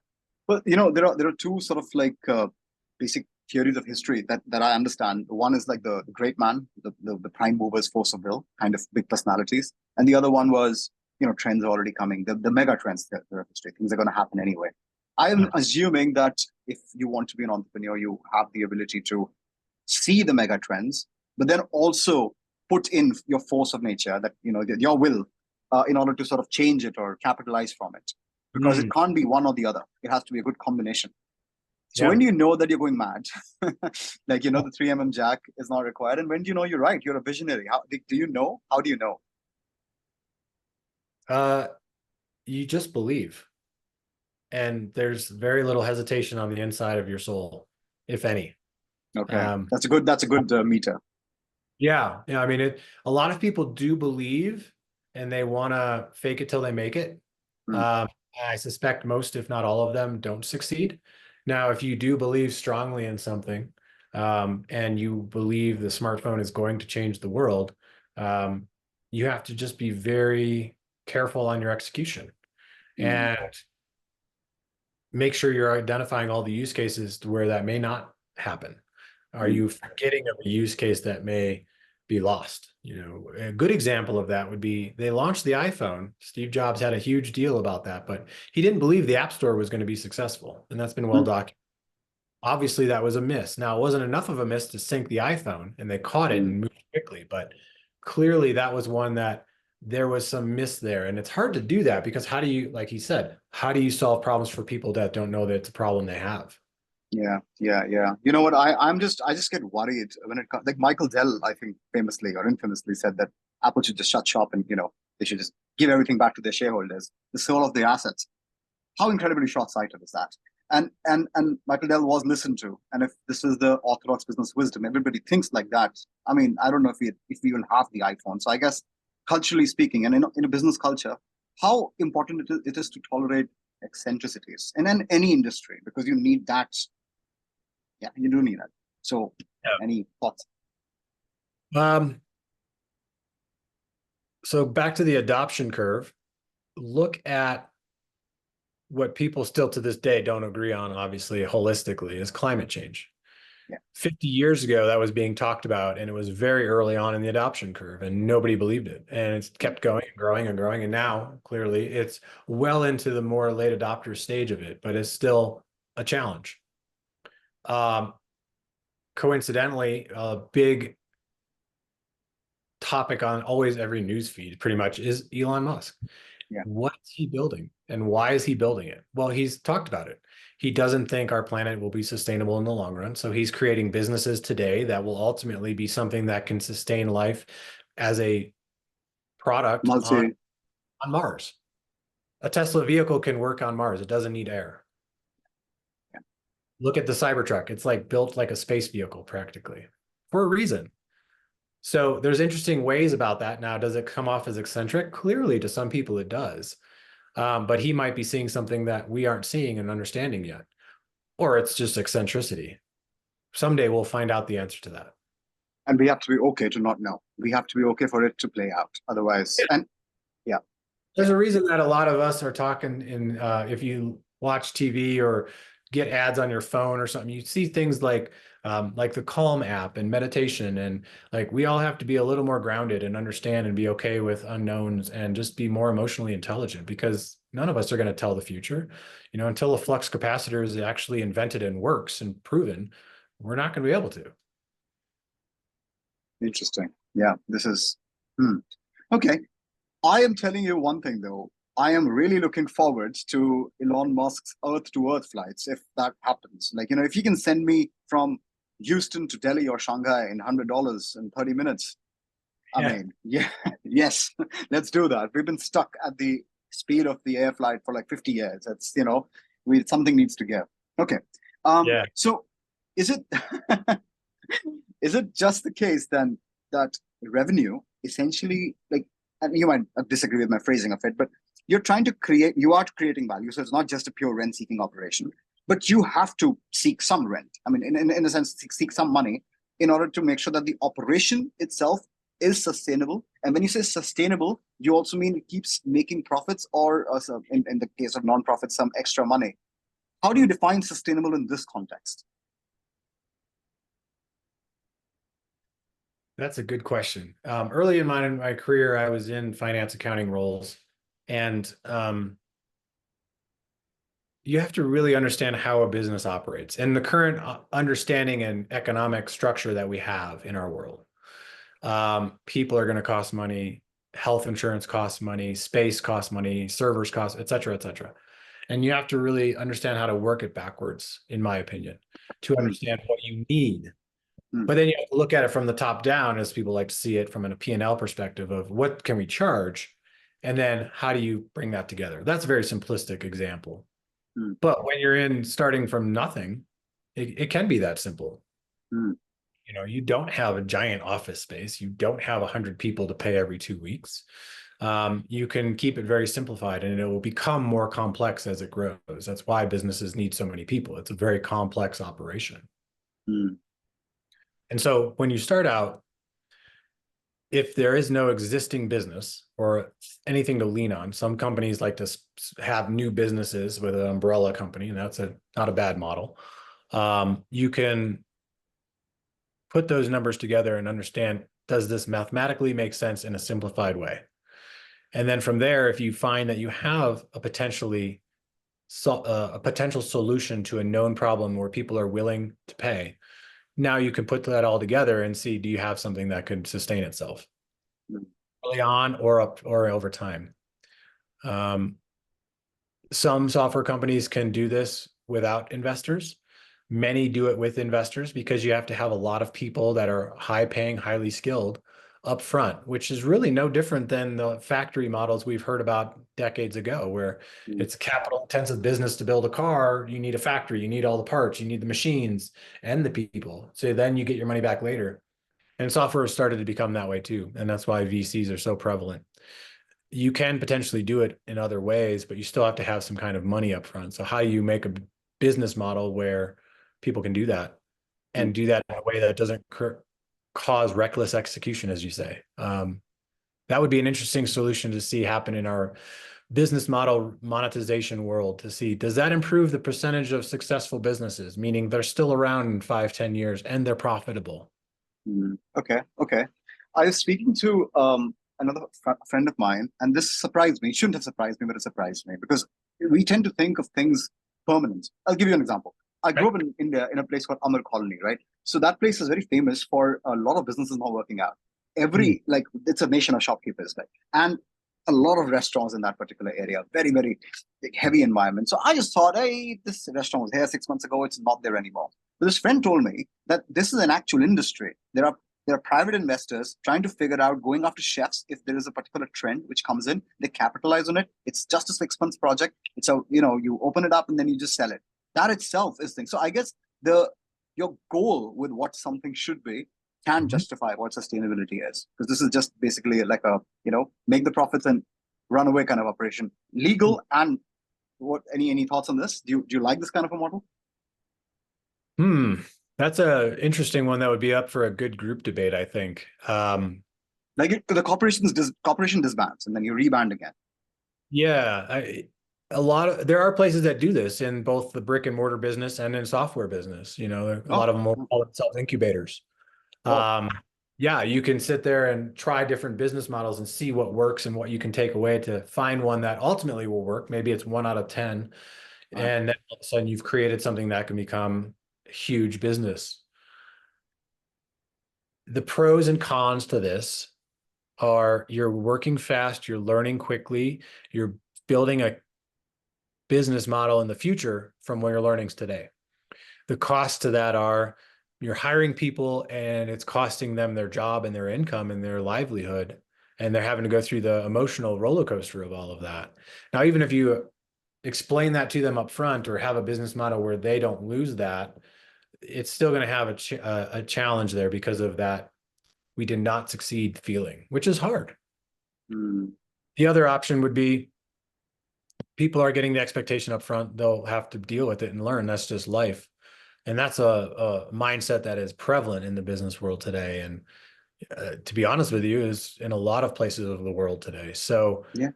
Well, there are two sort of like basic theories of history that I understand. One is like the great man, the prime movers, force of will, kind of big personalities, and the other one was trends are already coming, the mega trends that are history, things are going to happen anyway. I am assuming that if you want to be an entrepreneur, you have the ability to see the mega trends, but then also put in your force of nature, that your will, in order to sort of change it or capitalize from it, because it Mm, can't be one or the other. It has to be a good combination. So when yeah. do you know that you're going mad? Like, the 3 jack is not required. And when do you know you're right? You're a visionary. How do you know? How do you know? Uh, you just believe. And there's very little hesitation on the inside of your soul, if any. Okay. Um, That's a good meter. yeah. Yeah. I mean, a lot of people do believe and they want to fake it till they make it. Mm. Um, I suspect most, if not all of them, don't succeed. Now, if you do believe strongly in something, and you believe the smartphone is going to change the world, um, you have to just be very careful on your execution Mm. and make sure you're identifying all the use cases to where that may not happen. Are Mm. you forgetting of a use case that may be lost? A good example of that would be they launched the iPhone. Steve Jobs had a huge deal about that, but he didn't believe the App Store was going to be successful. And that's been well Mm. documented. Obviously, that was a miss. Now, it wasn't enough of a miss to sink the iPhone, and they caught it Mm. and moved quickly, but clearly that was one that there was some miss there. And it's hard to do that because how do you, like he said, how do you solve problems for people that don't know that it's a problem they have? Yeah, yeah, yeah. You know what? I just get worried when it comes. Like Michael Dell, I think famously or infamously said that Apple should just shut shop and they should just give everything back to their shareholders, the soul of their assets. How incredibly short-sighted is that? And Michael Dell was listened to. And if this is the orthodox business wisdom, everybody thinks like that. I mean, I don't know if we even have the iPhone. So I guess culturally speaking, and in a business culture, how important it is to tolerate eccentricities in any industry, because you need that. Yeah, you do need that. So any thoughts? Um, so back to the adoption curve, look at what people still to this day don't agree on, obviously, holistically, is climate change. Yeah. 50 years ago, that was being talked about, and it was very early on in the adoption curve, and nobody believed it. And it's kept going and growing and growing. And now, clearly, it's well into the more late adopter stage of it, but it's still a challenge. Coincidentally, a big topic on always every news feed pretty much is Elon Musk. Yeah. What is he building and why is he building it? Well, he's talked about it. He doesn't think our planet will be sustainable in the long run. So he's creating businesses today that will ultimately be something that can sustain life as a product on Mars. A Tesla vehicle can work on Mars. It doesn't need air. Yeah. Look at the Cybertruck. It's like built like a space vehicle practically for a reason. So there's interesting ways about that. Now, does it come off as eccentric? Clearly, to some people, it does. But he might be seeing something that we aren't seeing and understanding yet. Or it's just eccentricity. Someday we'll find out the answer to that. And we have to be okay to not know. We have to be okay for it to play out. Otherwise, and yeah. There's a reason that a lot of us are talking in, if you watch TV or get ads on your phone or something, you see things like the Calm app and meditation. And like, we all have to be a little more grounded and understand and be okay with unknowns and just be more emotionally intelligent, because none of us are going to tell the future. You know, until a flux capacitor is actually invented and works and proven, we're not going to be able to. Interesting. Yeah, this is, okay. I am telling you one thing though. I am really looking forward to Elon Musk's Earth to Earth flights if that happens. Like, you know, if he can send me from Houston to Delhi or Shanghai in $100 in 30 minutes, I mean, yeah, yes, let's do that. We've been stuck at the speed of the air flight for like 50 years. It's, you know, something needs to give. Okay. So is it is it just the case then that revenue essentially, like, and you might disagree with my phrasing of it, but you are creating value. So it's not just a pure rent seeking operation, but you have to seek some rent. I mean, in a sense, seek some money in order to make sure that the operation itself is sustainable. And when you say sustainable, you also mean it keeps making profits, or in the case of nonprofits, some extra money. How do you define sustainable in this context? That's a good question. Early in my career, I was in finance accounting roles, and you have to really understand how a business operates and the current understanding and economic structure that we have in our world. People are going to cost money, health insurance costs money, space costs money, servers cost, et cetera, et cetera. And you have to really understand how to work it backwards, in my opinion, to understand what you need. But then you have to look at it from the top down, as people like to see it from a P&L perspective of what can we charge? And then how do you bring that together? That's a very simplistic example. But when you're starting from nothing, it can be that simple. You know, you don't have a giant office space. You don't have 100 people to pay every 2 weeks. You can keep it very simplified, and it will become more complex as it grows. That's why businesses need so many people. It's a very complex operation. And so when you start out, if there is no existing business or anything to lean on, some companies like to have new businesses with an umbrella company, and that's not a bad model. You can put those numbers together and understand, does this mathematically make sense in a simplified way? And then from there, if you find that you have a potential solution to a known problem where people are willing to pay, now you can put that all together and see, do you have something that could sustain itself early on or over time? Some software companies can do this without investors. Many do it with investors, because you have to have a lot of people that are high paying, highly skilled up front, which is really no different than the factory models we've heard about decades ago, where it's a capital intensive business to build a car. You need a factory, you need all the parts, you need the machines and the people. So then you get your money back later. And software has started to become that way too. And that's why VCs are so prevalent. You can potentially do it in other ways, but you still have to have some kind of money up front. So how do you make a business model where people can do that? Mm. and do that in a way that doesn't cause reckless execution, as you say. That would be an interesting solution to see happen in our business model monetization world, to see, does that improve the percentage of successful businesses, meaning they're still around in 5, 10 years and they're profitable? Okay, okay. I was speaking to another friend of mine, and this surprised me. It shouldn't have surprised me, but it surprised me because we tend to think of things permanent. I'll give you an example. I grew Right. up in India in a place called Amar Colony, right? So that place is very famous for a lot of businesses not working out. Mm. Every like it's a nation of shopkeepers, like, and a lot of restaurants in that particular area. Very, very like, heavy environment. So I just thought, hey, this restaurant was here 6 months ago. It's not there anymore. But this friend told me that this is an actual industry. There are private investors trying to figure out going after chefs if there is a particular trend which comes in, they capitalize on it. It's just a 6 months project. It's a you open it up and then you just sell it. That itself is thing. So I guess the your goal with what something should be can Mhm. justify what sustainability is, because this is just basically like a make the profits and run away kind of operation. Legal and what? Any thoughts on this? Do you like this kind of a model? Hmm. That's a interesting one that would be up for a good group debate, I think. Like the corporation disbands and then you reband again. Yeah, there are places that do this in both the brick and mortar business and in software business. A Oh, lot of them will call themselves incubators. oh, Um, yeah, you can sit there and try different business models and see what works and what you can take away to find one that ultimately will work. Maybe it's 1 out of 10, right. and then all of a sudden you've created something that can become a huge business. The pros and cons to this are you're working fast, you're learning quickly, you're building a business model in the future from what your learnings today. The costs to that are you're hiring people and it's costing them their job and their income and their livelihood. And they're having to go through the emotional roller coaster of all of that. Now, even if you explain that to them up front or have a business model where they don't lose that, it's still going to have a challenge there because of that we did not succeed feeling, which is hard. Hmm. The other option would be people are getting the expectation up front. They'll have to deal with it and learn. That's just life. And that's a mindset that is prevalent in the business world today. And to be honest with you, is in a lot of places of the world today. So Yeah.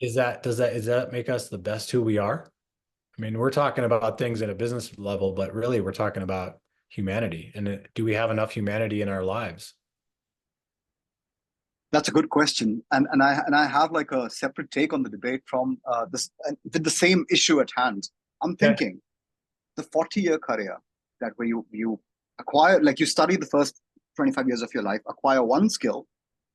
does that make us the best who we are? I mean, we're talking about things at a business level, but really we're talking about humanity. And do we have enough humanity in our lives? That's a good question, and I have like a separate take on the debate from this with the same issue at hand. I'm Yeah. thinking the 40-year career that where you acquire, like you study the first 25 years of your life, acquire one skill,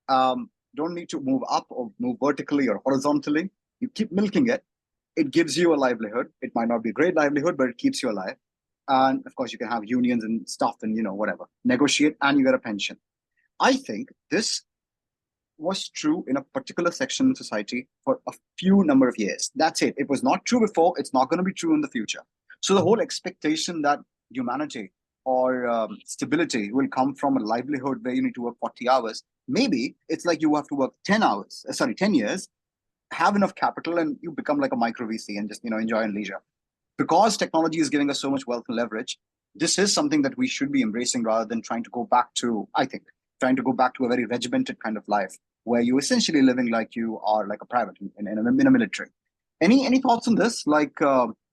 don't need to move up or move vertically or horizontally. You keep milking it. It gives you a livelihood. It might not be a great livelihood, but it keeps you alive. And of course, you can have unions and stuff and whatever, negotiate, and you get a pension. I think this was true in a particular section in society for a few number of years. That's it. It was not true before. It's not going to be true in the future. So the whole expectation that humanity or stability will come from a livelihood where you need to work 40 hours. Maybe it's like you have to work 10 hours, 10 years, have enough capital, and you become like a micro VC and just, enjoy and leisure. Because technology is giving us so much wealth and leverage, this is something that we should be embracing rather than trying to go back to, I think, trying to go back to a very regimented kind of life where you essentially living like you are like a private in a military. Any thoughts on this? Like,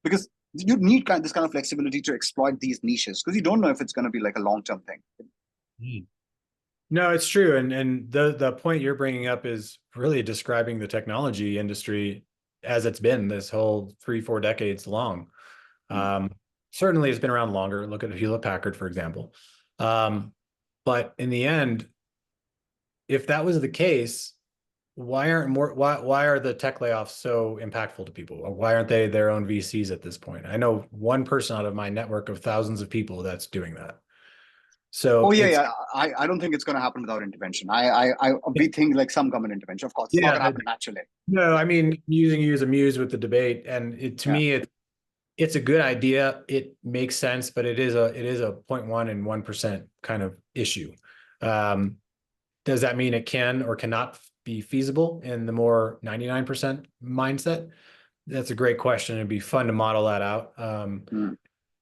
because you need this kind of flexibility to exploit these niches because you don't know if it's going to be like a long term thing. Mm. No, it's true. And the point you're bringing up is really describing the technology industry as it's been this whole 3, 4 decades long. Mm. Um, Certainly it's been around longer. Look at Hewlett Packard, for example. Um, but in the end, if that was the case, why are the tech layoffs so impactful to people? Or why aren't they their own VCs at this point? I know one person out of my network of thousands of people that's doing that. Oh So yeah, it's yeah. I don't think it's going to happen without intervention. We think like some government intervention. Of course, it's not going to yeah, happen naturally. no, I mean, using you as a muse with the debate, and to Yeah. me, it's a good idea. It makes sense, but it is a 0.1 and 1% kind of issue. Um, does that mean it can or cannot be feasible in the more 99% mindset? That's a great question. It'd be fun to model that out. Mm.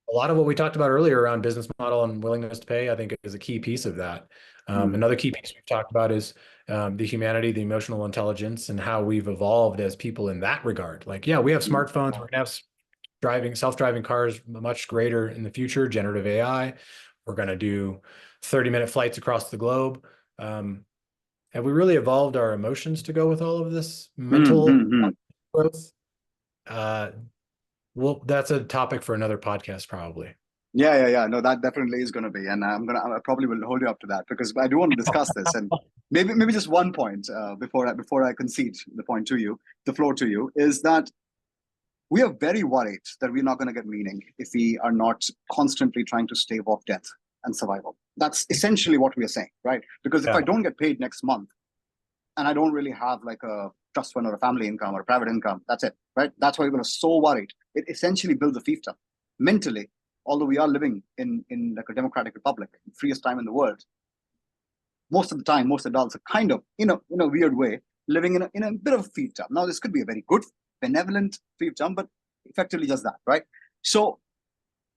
a lot of what we talked about earlier around business model and willingness to pay, I think, is a key piece of that. Another key piece we've talked about is the humanity, the emotional intelligence, and how we've evolved as people in that regard. Like, yeah, we have smartphones, we're gonna have self-driving cars much greater in the future, generative AI. We're gonna do 30-minute flights across the globe. Have we really evolved our emotions to go with all of this mental growth? Well, that's a topic for another podcast, probably. Yeah. No, that definitely is going to be, and I probably will hold you up to that because I do want to discuss this, and maybe just one point before I concede the floor to you, is that we are very worried that we're not going to get meaning if we are not constantly trying to stave off death and survival. That's essentially what we are saying, right? Because if I don't get paid next month and I don't really have like a trust fund or a family income or a private income, that's it, right? That's why we're so worried. It essentially builds a fiefdom mentally. Although we are living in like a democratic republic, freest time in the world, most of the time, most adults are kind of, in a weird way, living in a bit of a fiefdom. Now, this could be a very good, benevolent fiefdom, but effectively just that, right? So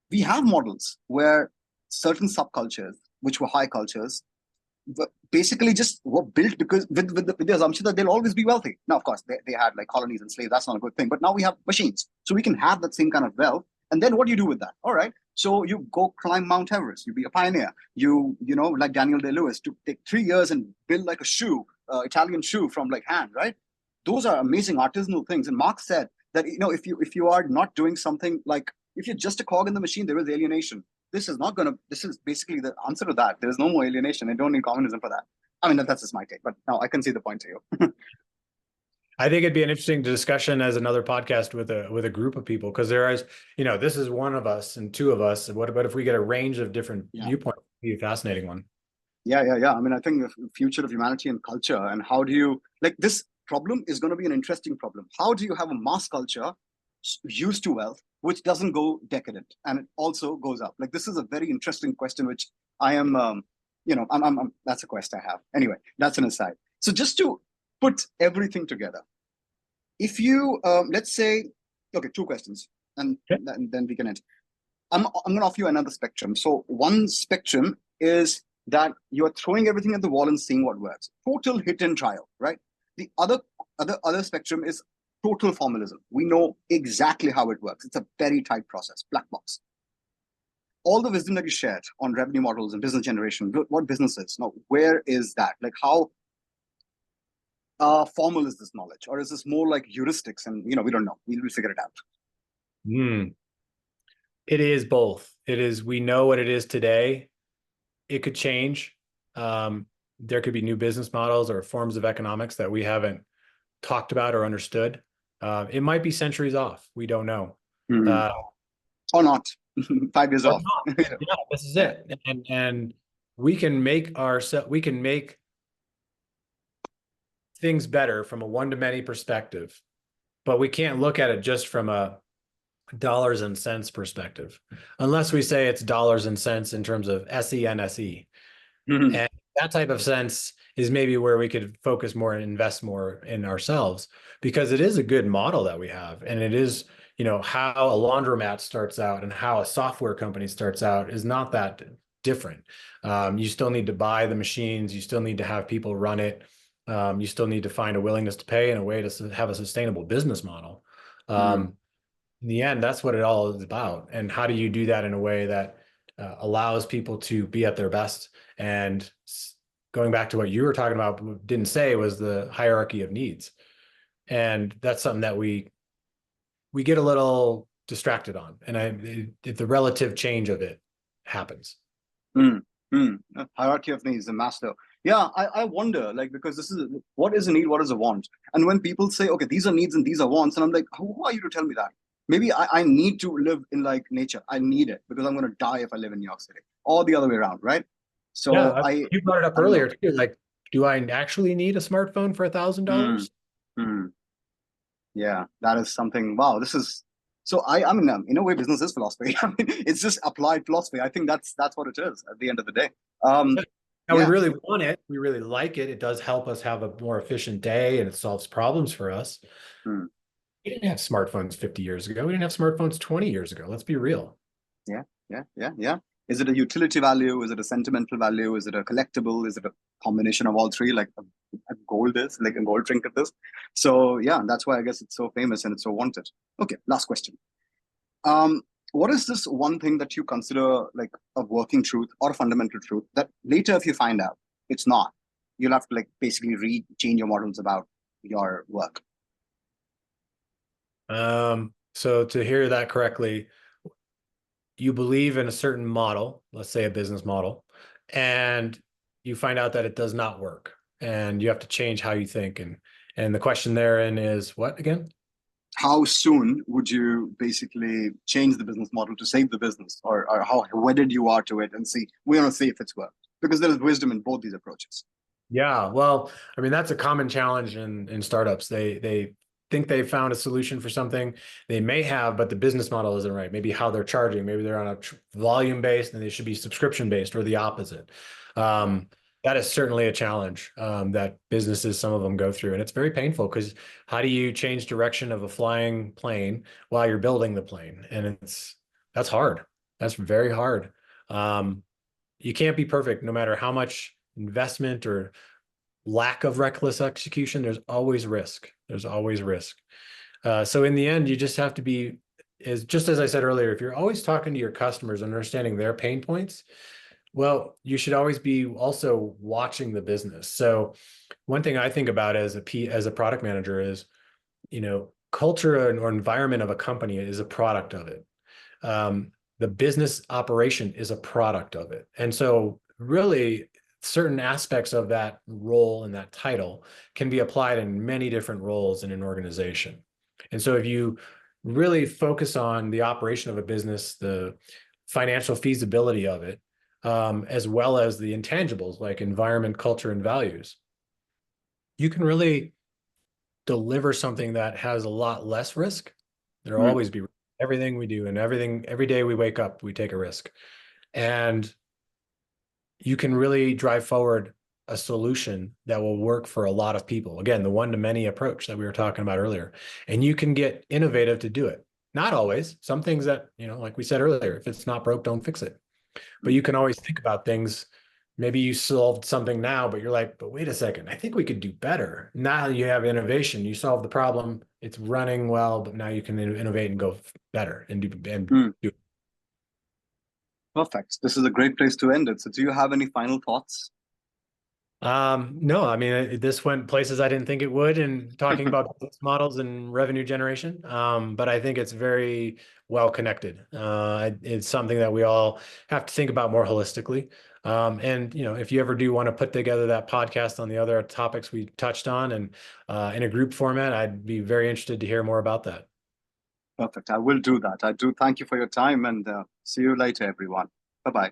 we have models where certain subcultures, which were high cultures, basically just were built because with the assumption that they'll always be wealthy. Now, of course, they had like colonies and slaves. That's not a good thing. But now we have machines, so we can have that same kind of wealth. And then what do you do with that? All right. So you go climb Mount Everest. You be a pioneer. You know, like Daniel Day-Lewis, to take 3 years and build like a shoe, Italian shoe from like hand, right? Those are amazing artisanal things. And Marx said that, if you are not doing something, like if you're just a cog in the machine, there is alienation. This is basically the answer to that. There's no more alienation. I don't need communism for that. I mean, that's just my take, but no, I can see the point to you. I think it'd be an interesting discussion as another podcast with a group of people, because there is, this is one of us and two of us. What about if we get a range of different viewpoints? It'd be a fascinating one. Yeah. I mean, I think the future of humanity and culture, and how do you, like, this problem is going to be an interesting problem. How do you have a mass culture used to wealth, which doesn't go decadent and it also goes up? Like, this is a very interesting question, which I am, that's a quest I have. Anyway, that's an aside. So just to put everything together, if you, let's say, okay, two questions, and then we can end. I'm going to offer you another spectrum. So one spectrum is that you're throwing everything at the wall and seeing what works. Total hit and trial, right? The other spectrum is total formalism. We know exactly how it works. It's a very tight process, black box. All the wisdom that you shared on revenue models and business generation, what businesses? Now, where is that? Like, how formal is this knowledge, or is this more like heuristics? And we don't know. We'll figure it out. It is both. It is. We know what it is today. It could change. There could be new business models or forms of economics that we haven't talked about or understood. It might be centuries off. We don't know. Or not. 5 years off. Yeah, this is it. And we can make things better from a one-to-many perspective, but we can't look at it just from a dollars and cents perspective, unless we say it's dollars and cents in terms of SE and SE. And that type of sense is maybe where we could focus more and invest more in ourselves, because it is a good model that we have. And it is, how a laundromat starts out and how a software company starts out is not that different. You still need to buy the machines. You still need to have people run it. You still need to find a willingness to pay and a way to have a sustainable business model. In the end, that's what it all is about. And how do you do that in a way that allows people to be at their best? And going back to what you were talking about, didn't say, was the hierarchy of needs. And that's something that we get a little distracted on. And the relative change of it happens. Hierarchy of needs, the master. Yeah, I wonder, like, because this is, what is a need, what is a want? And when people say, okay, these are needs and these are wants, and I'm like, who are you to tell me that? Maybe I need to live in like nature. I need it because I'm going to die if I live in New York City, or the other way around, right? So you brought it up earlier too. Like, do I actually need a smartphone for $1,000? Yeah, that is something. Wow, this is. So I mean, in a way, business is philosophy. I mean, it's just applied philosophy. I think that's what it is at the end of the day. We really want it. We really like it. It does help us have a more efficient day, and it solves problems for us. We didn't have smartphones 50 years ago. We didn't have smartphones 20 years ago. Let's be real. Yeah. Is it a utility value? Is it a sentimental value? Is it a collectible? Is it a combination of all three, like a gold is, like a gold trinket is? So yeah, that's why I guess it's so famous and it's so wanted. Okay, last question. Um, what is this one thing that you consider like a working truth or a fundamental truth that later, if you find out it's not, you'll have to like basically change your models about your work? So to hear that correctly, you believe in a certain model, let's say a business model, and you find out that it does not work, and you have to change how you think. And the question therein is what again? How soon would you basically change the business model to save the business, or how wedded you are to it and see, we want to see if it's worked, because there is wisdom in both these approaches. Yeah, well, I mean, that's a common challenge in startups. They think they've found a solution for something. They may have, but the business model isn't right. Maybe how they're charging, maybe they're on a volume based and they should be subscription based, or the opposite. That is certainly a challenge that businesses, some of them go through. And it's very painful because how do you change direction of a flying plane while you're building the plane? And that's hard. That's very hard. You can't be perfect no matter how much investment or lack of reckless execution. There's always risk. There's always risk. So in the end, you just have to be, just as I said earlier, if you're always talking to your customers and understanding their pain points, well, you should always be also watching the business. So one thing I think about as a product manager is, culture or environment of a company is a product of it. The business operation is a product of it. And so really certain aspects of that role and that title can be applied in many different roles in an organization. And so if you really focus on the operation of a business, the financial feasibility of it, as well as the intangibles like environment, culture, and values, you can really deliver something that has a lot less risk. There'll Mm. always be everything we do, and every day we wake up, we take a risk. And you can really drive forward a solution that will work for a lot of people. Again, the one-to-many approach that we were talking about earlier. And you can get innovative to do it. Not always. Some things that, like we said earlier, if it's not broke, don't fix it. But you can always think about things. Maybe you solved something now, but you're like, but wait a second, I think we could do better. Now you have innovation. You solve the problem. It's running well, but now you can innovate and go better and do. Perfect. This is a great place to end it. So do you have any final thoughts? No, I mean, this went places I didn't think it would in talking about business models and revenue generation. But I think it's very well connected. It's something that we all have to think about more holistically. And if you ever do want to put together that podcast on the other topics we touched on and in a group format, I'd be very interested to hear more about that. Perfect. I will do that. I do thank you for your time, and see you later, everyone. Bye bye.